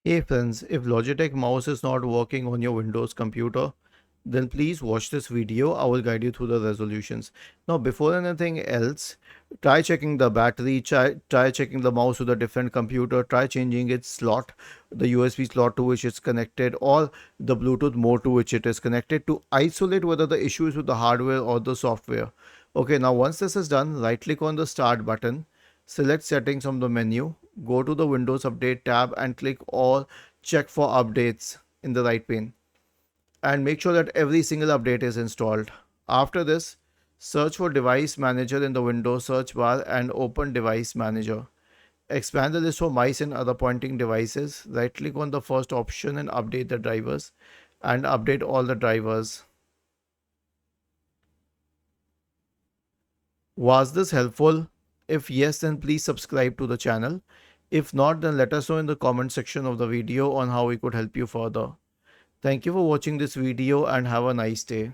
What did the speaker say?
Hey friends, if Logitech mouse is not working on your Windows computer, then please watch this video. I will guide you through the resolutions. Now, before anything else, try checking the battery, try checking the mouse with a different computer, try changing its slot, the USB slot to which it's connected, or the Bluetooth mode to which it is connected to isolate whether the issue is with the hardware or the software. Okay, now once this is done, right click on the start button, select settings from the menu, go to the Windows Update tab and click all check for updates in the right pane and make sure that every single update is installed. After this, search for Device Manager in the Windows search bar and open Device Manager. Expand the list for mice and other pointing devices. Right click on the first option and update the drivers and update all the drivers. Was this helpful? If yes, then please subscribe to the channel. If not, then let us know in the comment section of the video on how we could help you further. Thank you for watching this video and have a nice day.